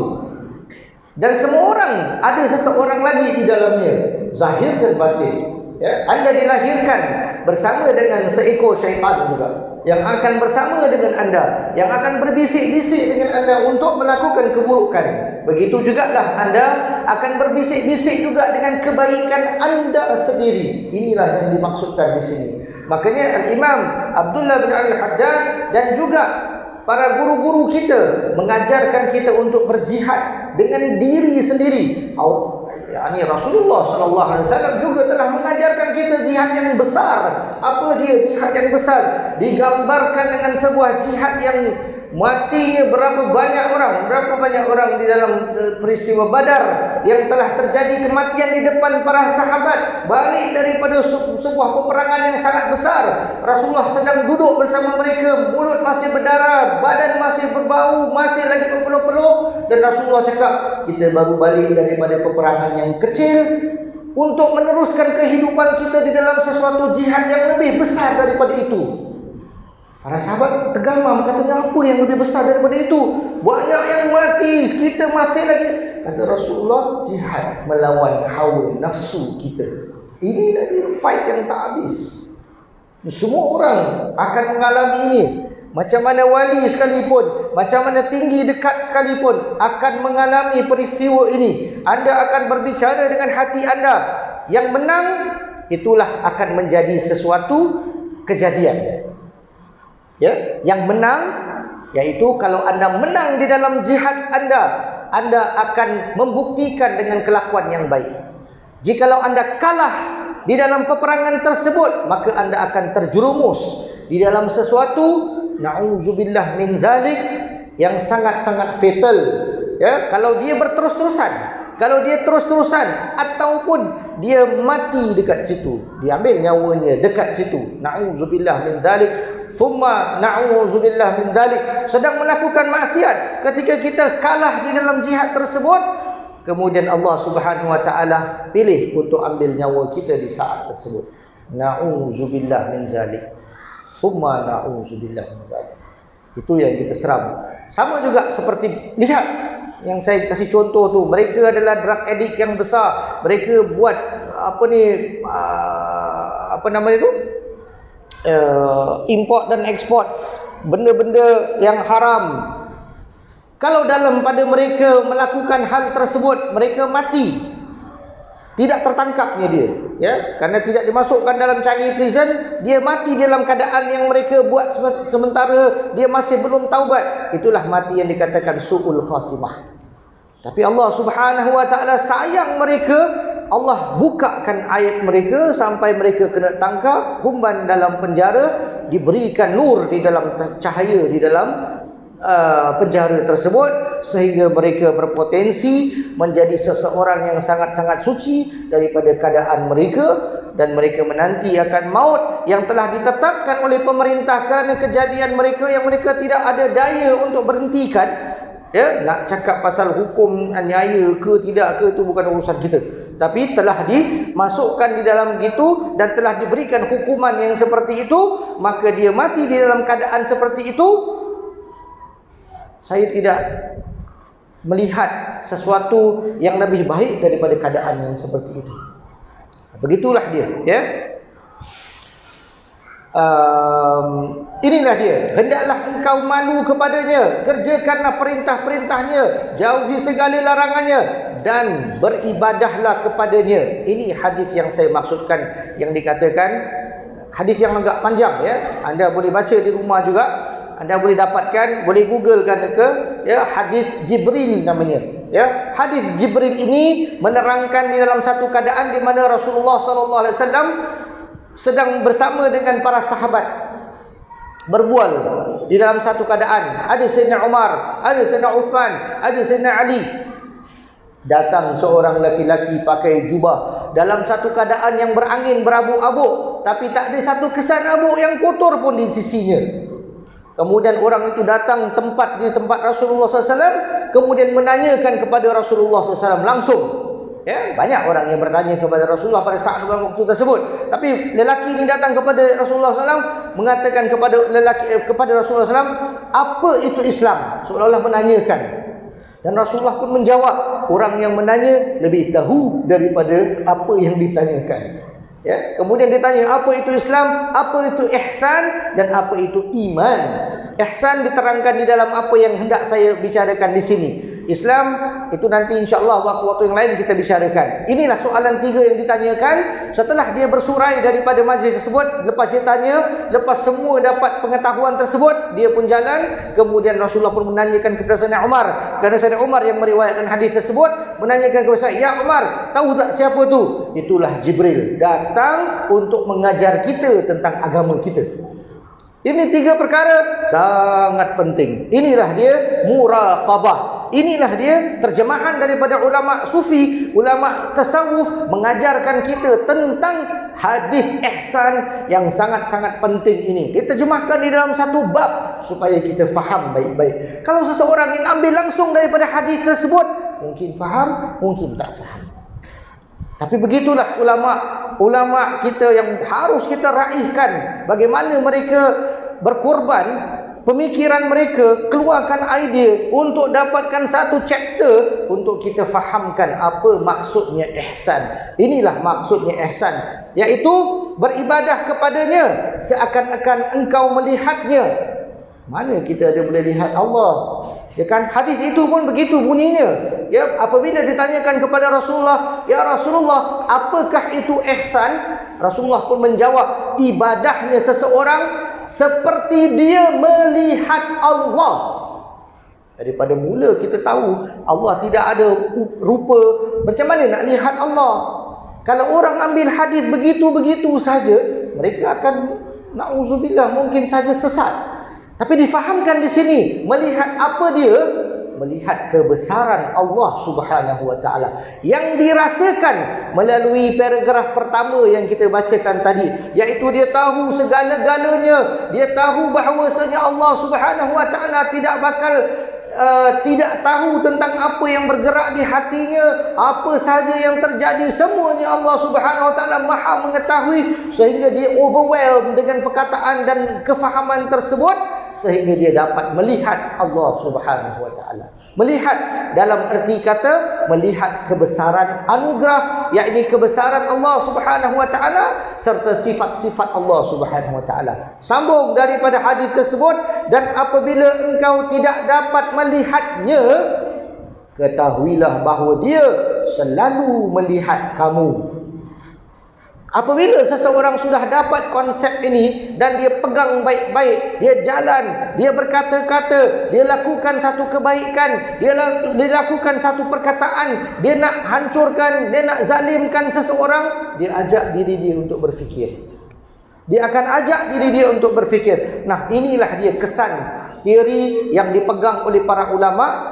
Dan semua orang ada seseorang lagi di dalamnya, zahir dan batin. Ya, anda dilahirkan bersama dengan seekor syaitan juga, yang akan bersama dengan anda, yang akan berbisik-bisik dengan anda untuk melakukan keburukan. Begitu jugalah anda akan berbisik-bisik juga dengan kebaikan anda sendiri. Inilah yang dimaksudkan di sini. Makanya Al-Imam Abdullah bin Al-Haddad dan juga para guru-guru kita mengajarkan kita untuk berjihad dengan diri sendiri. Rasulullah sallallahu alaihi wasallam juga telah mengajarkan kita jihad yang besar. Apa dia jihad yang besar? Digambarkan dengan sebuah jihad yang matinya berapa banyak orang di dalam peristiwa Badar yang telah terjadi, kematian di depan para sahabat balik daripada sebuah peperangan yang sangat besar. Rasulullah sedang duduk bersama mereka, mulut masih berdarah, badan masih berbau, masih lagi berpeluh-peluh, dan Rasulullah cakap, kita baru balik daripada peperangan yang kecil untuk meneruskan kehidupan kita di dalam sesuatu jihad yang lebih besar daripada itu. Para sahabat tergamam, katanya apa yang lebih besar daripada itu? Banyak yang mati, kita masih lagi. Kata Rasulullah, jihad melawan hawa nafsu kita. Ini dari fight yang tak habis. Semua orang akan mengalami ini. Macam mana wali sekalipun, macam mana tinggi dekat sekalipun akan mengalami peristiwa ini. Anda akan berbicara dengan hati anda. Yang menang, itulah akan menjadi sesuatu kejadian. Ya, yang menang, yaitu kalau anda menang di dalam jihad anda akan membuktikan dengan kelakuan yang baik. Jikalau anda kalah di dalam peperangan tersebut, maka anda akan terjerumus di dalam sesuatu, na'udzubillah min zalik, yang sangat-sangat fatal. Ya, kalau dia terus-terusan ataupun dia mati dekat situ, diambil nyawanya dekat situ, na'udzubillah min dzalik, summa na'udzubillah min dzalik, sedang melakukan maksiat ketika kita kalah di dalam jihad tersebut, kemudian Allah Subhanahu wa taala pilih untuk ambil nyawa kita di saat tersebut. Na'udzubillah min dzalik, summa na'udzubillah min dzalik. Itu yang kita seram. Sama juga seperti, lihat yang saya kasih contoh tu, mereka adalah drug addict yang besar. Mereka buat import dan ekspor benda-benda yang haram. Kalau dalam pada mereka melakukan hal tersebut, mereka mati, tidak tertangkapnya dia, ya, karena tidak dimasukkan dalam Changi Prison, dia mati dalam keadaan yang mereka buat sementara dia masih belum taubat. Itulah mati yang dikatakan su'ul khatimah. Tapi Allah Subhanahu wa taala sayang mereka, Allah bukakan ayat mereka sampai mereka kena tangkap, humban dalam penjara, diberikan nur di dalam cahaya di dalam penjara tersebut, sehingga mereka berpotensi menjadi seseorang yang sangat-sangat suci daripada keadaan mereka, dan mereka menanti akan maut yang telah ditetapkan oleh pemerintah kerana kejadian mereka yang mereka tidak ada daya untuk berhentikan. Ya, nak cakap pasal hukum nyaya ke tidak ke, itu bukan urusan kita, tapi telah dimasukkan di dalam gitu dan telah diberikan hukuman yang seperti itu, maka dia mati di dalam keadaan seperti itu. Saya tidak melihat sesuatu yang lebih baik daripada keadaan yang seperti itu. Begitulah dia, ya. Inilah dia, hendaklah engkau malu kepadanya, kerjakanlah perintah-perintahnya, jauhi segala larangannya, dan beribadahlah kepadanya. Ini hadis yang saya maksudkan, yang dikatakan hadis yang agak panjang, ya. Anda boleh baca di rumah juga. Anda boleh dapatkan, boleh googlekan ke, ya, hadis Jibril namanya, ya. Hadis Jibril ini menerangkan di dalam satu keadaan di mana Rasulullah SAW sedang bersama dengan para sahabat berbual di dalam satu keadaan. Ada Sayyidina Umar, ada Sayyidina Uthman, ada Sayyidina Ali. Datang seorang laki-laki pakai jubah dalam satu keadaan yang berangin, berabuk-abuk, tapi tak ada satu kesan abuk yang kotor pun di sisinya. Kemudian orang itu datang di tempat Rasulullah SAW, kemudian menanyakan kepada Rasulullah SAW langsung. Ya, banyak orang yang bertanya kepada Rasulullah pada saat waktu tersebut. Tapi lelaki ini datang kepada Rasulullah SAW, mengatakan kepada Rasulullah SAW, apa itu Islam? Seolah-olah menanyakan. Dan Rasulullah pun menjawab, orang yang menanya lebih tahu daripada apa yang ditanyakan. Ya, kemudian ditanya apa itu Islam, apa itu ihsan, dan apa itu iman. Ihsan diterangkan di dalam apa yang hendak saya bicarakan di sini. Islam itu nanti insya-Allah waktu-waktu yang lain kita bicarakan. Inilah soalan 3 yang ditanyakan. Setelah dia bersurai daripada majlis tersebut, lepas dia tanya, lepas semua dapat pengetahuan tersebut, dia pun jalan. Kemudian Rasulullah pun menanyakan kepada Sayyidina Umar, kerana Sayyidina Umar yang meriwayatkan hadis tersebut, menanyakan kepada saya, "Ya Umar, tahu tak siapa tu?" Itulah Jibril, datang untuk mengajar kita tentang agama kita. Ini 3 perkara sangat penting. Inilah dia muraqabah. Inilah dia terjemahan daripada ulama sufi, ulama tasawuf mengajarkan kita tentang hadis ihsan yang sangat-sangat penting ini. Diterjemahkan di dalam satu bab supaya kita faham baik-baik. Kalau seseorang yang ambil langsung daripada hadis tersebut, mungkin faham, mungkin tak faham. Tapi begitulah ulama kita yang harus kita raihkan, bagaimana mereka berkorban pemikiran mereka, keluarkan idea untuk dapatkan satu chapter untuk kita fahamkan apa maksudnya ihsan. Inilah maksudnya ihsan, iaitu beribadah kepadanya seakan-akan engkau melihatnya. Mana kita ada boleh lihat Allah? Ya kan, hadis itu pun begitu bunyinya. Ya, apabila ditanyakan kepada Rasulullah, "Ya Rasulullah, apakah itu ihsan?" Rasulullah pun menjawab, ibadahnya seseorang seperti dia melihat Allah. Daripada mula kita tahu Allah tidak ada rupa, macam mana nak lihat Allah? Kalau orang ambil hadis begitu-begitu saja, mereka akan na'udzubillah mungkin saja sesat. Tapi difahamkan di sini, melihat apa dia? Melihat kebesaran Allah Subhanahu wa taala yang dirasakan melalui paragraf pertama yang kita bacakan tadi, iaitu dia tahu segala-galanya. Dia tahu bahawasanya Allah Subhanahu wa taala tidak bakal tidak tahu tentang apa yang bergerak di hatinya, apa saja yang terjadi, semuanya Allah Subhanahu wa taala Maha mengetahui, sehingga dia overwhelmed dengan perkataan dan kefahaman tersebut, sehingga dia dapat melihat Allah Subhanahu wa taala. Melihat dalam erti kata melihat kebesaran anugerah, yakni kebesaran Allah Subhanahu wa taala serta sifat-sifat Allah Subhanahu wa taala. Sambung daripada hadis tersebut, dan apabila engkau tidak dapat melihatnya, ketahuilah bahawa dia selalu melihat kamu. Apabila seseorang sudah dapat konsep ini dan dia pegang baik-baik, dia jalan, dia berkata-kata, dia lakukan satu kebaikan, dia lakukan satu perkataan, dia nak hancurkan, dia nak zalimkan seseorang, dia ajak diri dia untuk berfikir. Dia akan ajak diri dia untuk berfikir. Nah, inilah dia kesan teori yang dipegang oleh para ulama.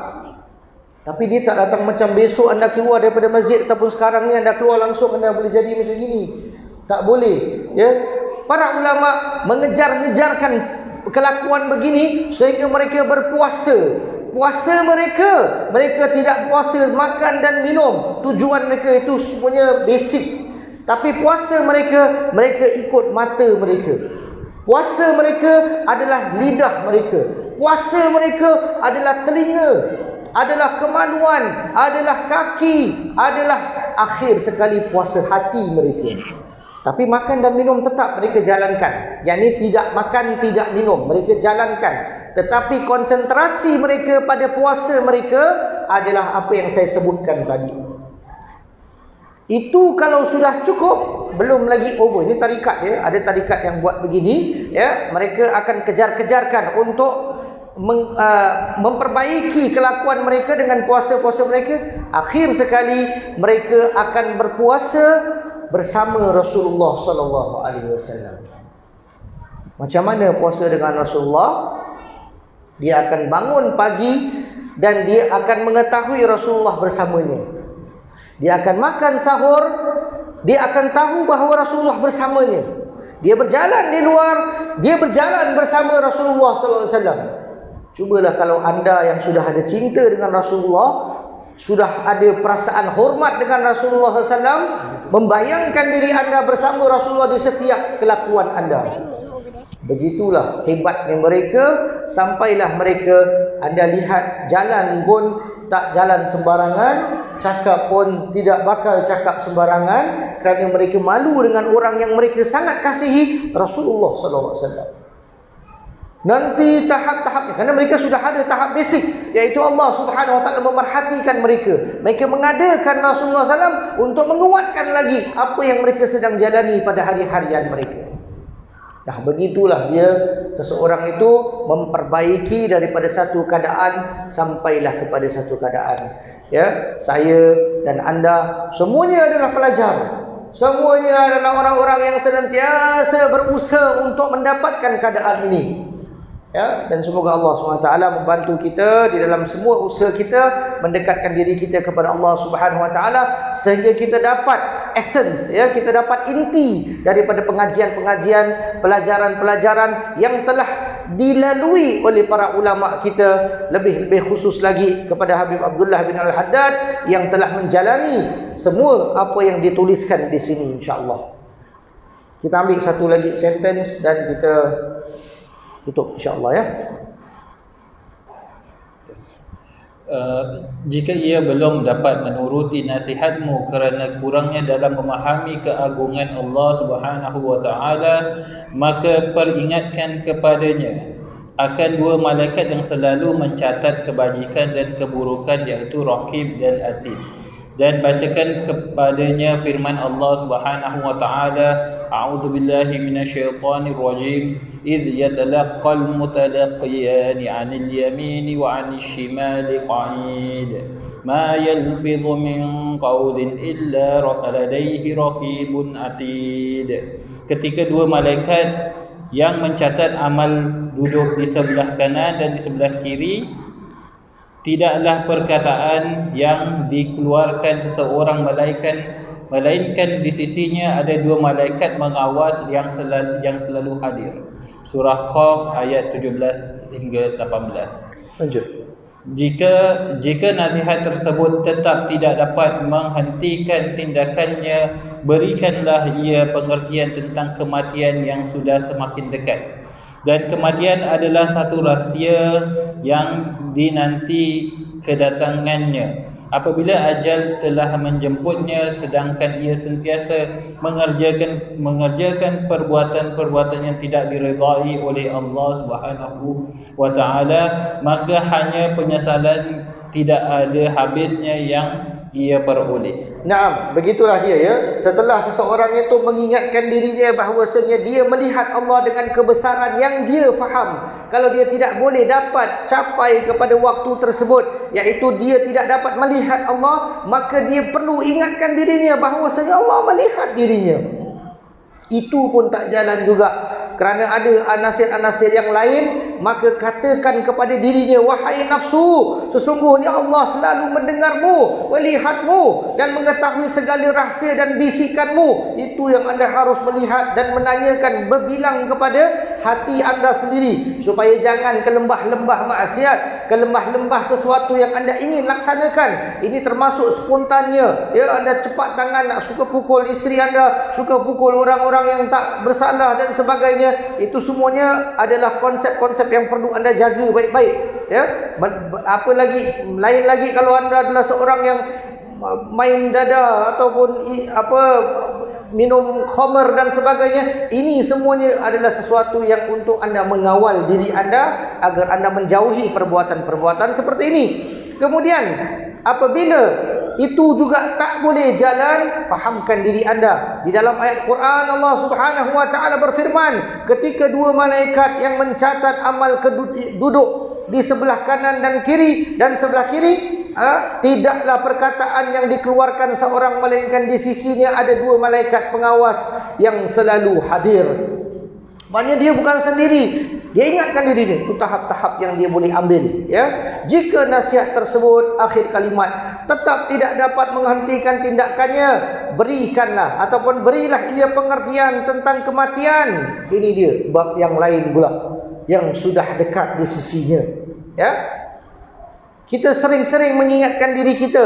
Tapi dia tak datang macam besok anda keluar daripada masjid ataupun sekarang ni anda keluar langsung anda boleh jadi macam gini. Tak boleh, ya. Para ulama mengejar-ngejarkan kelakuan begini sehingga mereka berpuasa. Puasa mereka tidak puasa makan dan minum. Tujuan mereka itu semuanya basic. Tapi puasa mereka ikut mata mereka. Puasa mereka adalah lidah mereka. Puasa mereka adalah telinga, adalah kemaluan, adalah kaki, adalah akhir sekali puasa hati mereka. Tapi makan dan minum tetap mereka jalankan. Yang ini tidak makan, tidak minum, mereka jalankan. Tetapi konsentrasi mereka pada puasa mereka adalah apa yang saya sebutkan tadi. Itu kalau sudah cukup, belum lagi over. Ini tarikat ya, ada tarikat yang buat begini ya, mereka akan kejar-kejarkan untuk memperbaiki kelakuan mereka dengan puasa-puasa mereka. Akhir sekali mereka akan berpuasa bersama Rasulullah sallallahu alaihi wasallam. Macam mana puasa dengan Rasulullah? Dia akan bangun pagi dan dia akan mengetahui Rasulullah bersamanya. Dia akan makan sahur, dia akan tahu bahawa Rasulullah bersamanya. Dia berjalan di luar, dia berjalan bersama Rasulullah sallallahu alaihi wasallam. Cubalah kalau anda yang sudah ada cinta dengan Rasulullah, sudah ada perasaan hormat dengan Rasulullah SAW, membayangkan diri anda bersama Rasulullah di setiap kelakuan anda. Begitulah hebatnya mereka. Sampailah mereka, anda lihat jalan pun tak jalan sembarangan, cakap pun tidak bakal cakap sembarangan, kerana mereka malu dengan orang yang mereka sangat kasihi, Rasulullah SAW. Nanti tahap-tahapnya, kerana mereka sudah ada tahap basic, iaitu Allah Subhanahu Wa Taala memerhatikan mereka. Mereka mengadakan Rasulullah SAW untuk menguatkan lagi apa yang mereka sedang jalani pada hari-harian mereka. Nah, begitulah dia, seseorang itu memperbaiki daripada satu keadaan sampailah kepada satu keadaan. Ya, saya dan anda semuanya adalah pelajar. Semuanya adalah orang-orang yang senantiasa berusaha untuk mendapatkan keadaan ini. Ya, dan semoga Allah SWT membantu kita di dalam semua usaha kita mendekatkan diri kita kepada Allah Subhanahu Wa Taala, sehingga kita dapat essence, ya, kita dapat inti daripada pengajian-pengajian, pelajaran-pelajaran yang telah dilalui oleh para ulama kita, lebih-lebih khusus lagi kepada Habib Abdullah bin Al-Haddad yang telah menjalani semua apa yang dituliskan di sini, insya-Allah. Kita ambil satu lagi sentence dan kita tutup insya-Allah, ya. Jika ia belum dapat menuruti nasihatmu kerana kurangnya dalam memahami keagungan Allah Subhanahu Wa Taala, maka peringatkan kepadanya akan dua malaikat yang selalu mencatat kebajikan dan keburukan, iaitu Raqib dan Atid. Dan bacakan kepadanya firman Allah Subhanahu Wa Taala, A'udzu billahi minasyaitonir rajim, idz yatalaqqal mutalaqqiyan 'anil yamini wa 'anil shimali qa'id, ma yalfidhu min qawlin illa ladaihi raqibun atid. Ketika dua malaikat yang mencatat amal duduk di sebelah kanan dan di sebelah kiri, tidaklah perkataan yang dikeluarkan seseorang melainkan di sisinya ada dua malaikat mengawas yang selalu hadir. Surah Qaf ayat 17 hingga 18. Lanjut. Jika nasihat tersebut tetap tidak dapat menghentikan tindakannya, berikanlah ia pengertian tentang kematian yang sudah semakin dekat. Dan kematian adalah satu rahsia yang dinanti kedatangannya. Apabila ajal telah menjemputnya sedangkan ia sentiasa mengerjakan perbuatan-perbuatan yang tidak diredai oleh Allah Subhanahu Wa Taala, maka hanya penyesalan tidak ada habisnya yang ia peroleh. Naam, begitulah dia ya. Setelah seseorang itu mengingatkan dirinya bahawasanya dia melihat Allah dengan kebesaran yang dia faham. Kalau dia tidak boleh dapat capai kepada waktu tersebut, iaitu dia tidak dapat melihat Allah, maka dia perlu ingatkan dirinya bahawasanya Allah melihat dirinya. Itu pun tak jalan juga. Kerana ada anasir-anasir yang lain, maka katakan kepada dirinya, wahai nafsu, sesungguhnya Allah selalu mendengarmu, melihatmu dan mengetahui segala rahsia dan bisikanmu. Itu yang anda harus melihat dan menanyakan, berbilang kepada hati anda sendiri, supaya jangan ke lembah-lembah maksiat, ke lembah-lembah sesuatu yang anda ingin laksanakan. Ini termasuk spontannya ya. Anda cepat tangan nak suka pukul isteri anda, suka pukul orang-orang yang tak bersalah dan sebagainya. Itu semuanya adalah konsep-konsep yang perlu anda jaga baik-baik ya. Apa lagi, lain lagi kalau anda adalah seorang yang main dada ataupun minum khamar dan sebagainya. Ini semuanya adalah sesuatu yang untuk anda mengawal diri anda agar anda menjauhi perbuatan-perbuatan seperti ini. Kemudian apabila itu juga tak boleh jalan, fahamkan diri anda. Di dalam ayat Quran Allah Subhanahu wa taala berfirman, ketika dua malaikat yang mencatat amal duduk di sebelah kanan dan kiri dan sebelah kiri, tidaklah perkataan yang dikeluarkan seorang melainkan di sisinya ada dua malaikat pengawas yang selalu hadir. Maknanya dia bukan sendiri. Dia ingatkan dirinya. Itu tahap-tahap yang dia boleh ambil ya. Jika nasihat tersebut akhir kalimat tetap tidak dapat menghentikan tindakannya, berikanlah ataupun berilah ia pengertian tentang kematian. Ini dia bab yang lain pula yang sudah dekat di sisinya ya. Kita sering-sering mengingatkan diri kita,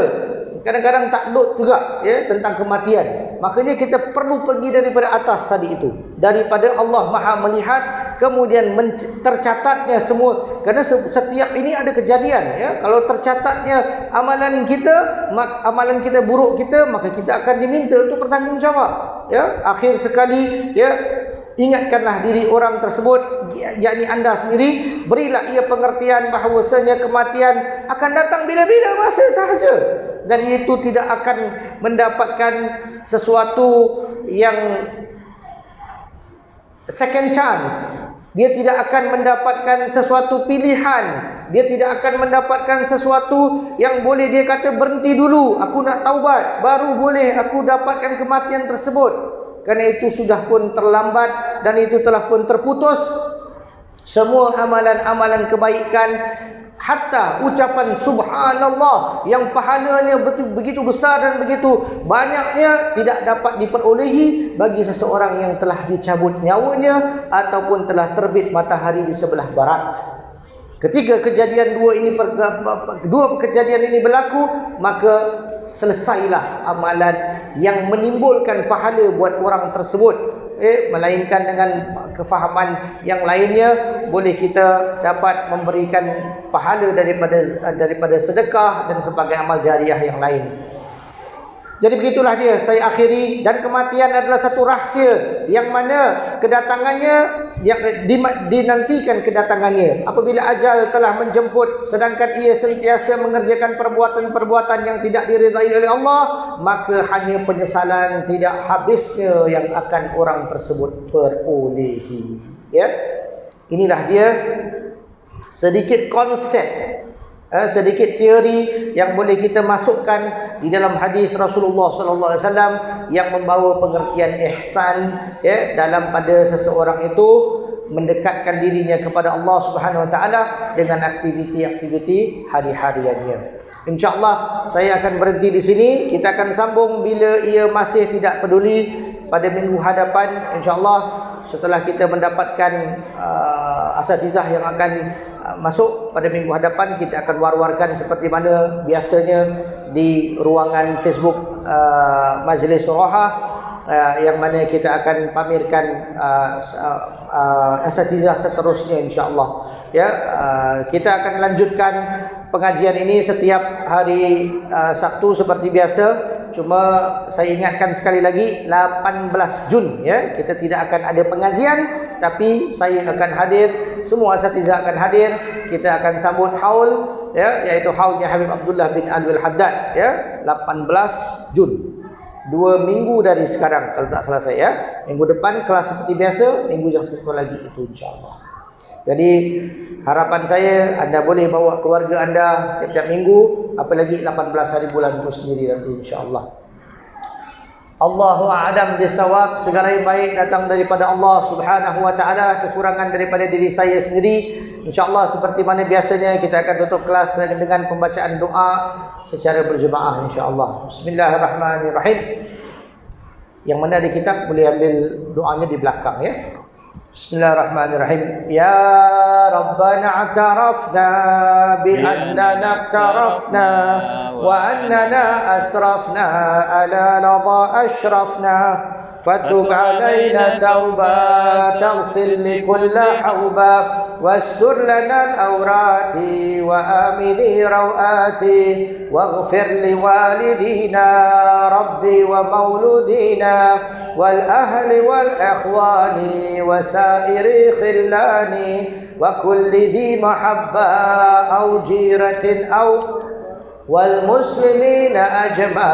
kadang-kadang tak load juga ya tentang kematian. Makanya kita perlu pergi daripada atas tadi itu, daripada Allah Maha melihat, kemudian tercatatnya semua. Kerana setiap ini ada kejadian ya. Kalau tercatatnya amalan kita buruk kita, maka kita akan diminta untuk bertanggungjawab ya. Akhir sekali ya, ingatkanlah diri orang tersebut, yakni anda sendiri, berilah ia pengertian bahawasanya kematian akan datang bila-bila masa sahaja, dan itu tidak akan mendapatkan sesuatu yang second chance. Dia tidak akan mendapatkan sesuatu pilihan. Dia tidak akan mendapatkan sesuatu yang boleh dia kata berhenti dulu, aku nak taubat, baru boleh aku dapatkan kematian tersebut. Kerana itu sudah pun terlambat dan itu telah pun terputus. Semua amalan-amalan kebaikan, hatta ucapan subhanallah yang pahalanya begitu besar dan begitu banyaknya, tidak dapat diperolehi bagi seseorang yang telah dicabut nyawanya ataupun telah terbit matahari di sebelah barat. Ketika dua kejadian ini berlaku, maka selesailah amalan yang menimbulkan pahala buat orang tersebut. Melainkan dengan kefahaman yang lainnya, boleh kita dapat memberikan pahala daripada sedekah dan sebagai amal jariah yang lain. Jadi begitulah dia, saya akhiri. Dan kematian adalah satu rahsia yang mana kedatangannya, yang dinantikan kedatangannya apabila ajal telah menjemput, sedangkan ia sentiasa mengerjakan perbuatan-perbuatan yang tidak diridai oleh Allah, maka hanya penyesalan tidak habisnya yang akan orang tersebut perolehi ya. Inilah dia sedikit konsep, sedikit teori yang boleh kita masukkan di dalam hadis Rasulullah sallallahu alaihi wasallam yang membawa pengertian ihsan ya, dalam pada seseorang itu mendekatkan dirinya kepada Allah Subhanahu wa taala dengan aktiviti-aktiviti hari-hariannya. Insya-Allah saya akan berhenti di sini. Kita akan sambung bila ia masih tidak peduli pada minggu hadapan, insya-Allah, setelah kita mendapatkan asatizah yang akan masuk pada minggu hadapan. Kita akan war-warkan seperti mana biasanya di ruangan Facebook Majlis Roha, yang mana kita akan pamerkan asatizah seterusnya insya-Allah ya. Kita akan lanjutkan pengajian ini setiap hari Sabtu seperti biasa. Cuma saya ingatkan sekali lagi, 18 Jun ya, kita tidak akan ada pengajian, tapi saya akan hadir, semua asatizah akan hadir. Kita akan sambut haul ya, iaitu haulnya Habib Abdullah bin Alwi Al-Haddad, ya, 18 Jun. 2 minggu dari sekarang kalau tak salah saya, ya. Minggu depan kelas seperti biasa, minggu yang satu lagi itu insya-Allah. Jadi harapan saya anda boleh bawa keluarga anda tiap-tiap minggu, apalagi 18 hari bulan itu sendiri nanti insya-Allah. Allahu a'lam bisawab. Segala yang baik datang daripada Allah Subhanahu wa taala, kekurangan daripada diri saya sendiri. Insya-Allah seperti mana biasanya kita akan tutup kelas dengan pembacaan doa secara berjemaah insya-Allah. Bismillahirrahmanirrahim. Yang mana di kitab boleh ambil doanya di belakang, ya. Bismillahirrahmanirrahim. Ya Rabbana a'tarafna bi annana aqtarafna wa annana asrafna ala ladha ashrafna fatub alaina tauba taghsil li kulla hawba wastur lana al-awrati wa amini rawati waghfir li walidina rabbi wa mauludina wal ahli wal ikhwani wa sairi khillani wa kulli dhi mahabba aw jiratin aw wal muslimina ajma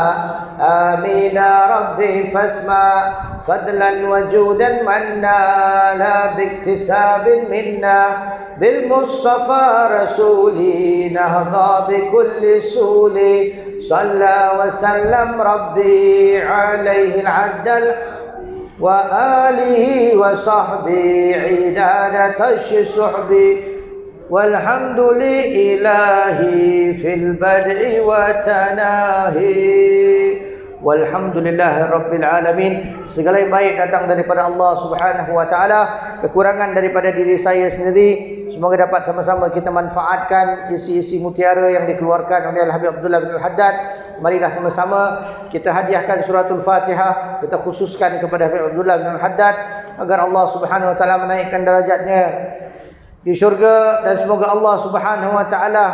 amin ya rabbi fasma fadlan wa judan manna la biktisabin minna bil mustafa rasuli nahdha bi kulli suli salla wa sallam rabbi alaihi al-addal wa alihi wa sahbihi idadatash suhbi walhamdulillahi fil bad'i wa tanahi walhamdulillahi rabbil alamin. Segala yang baik datang daripada Allah Subhanahu wa taala, kekurangan daripada diri saya sendiri. Semoga dapat sama-sama kita manfaatkan isi-isi mutiara yang dikeluarkan oleh Habib Abdullah bin Al-Haddad. Marilah sama-sama kita hadiahkan suratul Fatihah, kita khususkan kepada Habib Abdullah bin Al-Haddad agar Allah Subhanahu wa taala menaikkan darajatnya di syurga, dan semoga Allah Subhanahu wa taala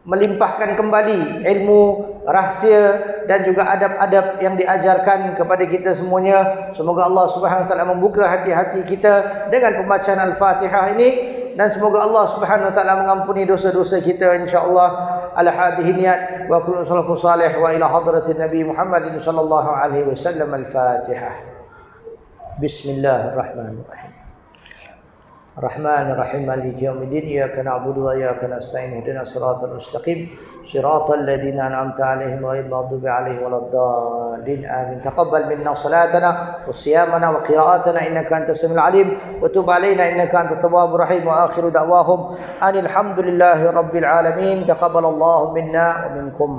melimpahkan kembali ilmu, rahsia dan juga adab-adab yang diajarkan kepada kita semuanya. Semoga Allah Subhanahu wa taala membuka hati-hati kita dengan pembacaan Al-Fatihah ini, dan semoga Allah Subhanahu wa taala mengampuni dosa-dosa kita insyaallah. Ala hadhihi niyat wa kullu salafu salih wa ila hadratin Nabi Muhammadin sallallahu alaihi wasallam. Al-Fatihah. Bismillahirrahmanirrahim. الرحمن الرحيم مالك يوم الدين إياك نعبد وإياك نستعين اهدنا الصراط المستقيم صراط الذين أنعمت عليهم غير المغضوب عليهم ولا الضالين آمين. تقبل منا صلاتنا وصيامنا وقراءتنا إنك أنت السميع العليم وتب علينا إنك أنت التواب الرحيم وآخر دعواهم أن الحمد لله رب العالمين. تقبل الله منا ومنكم.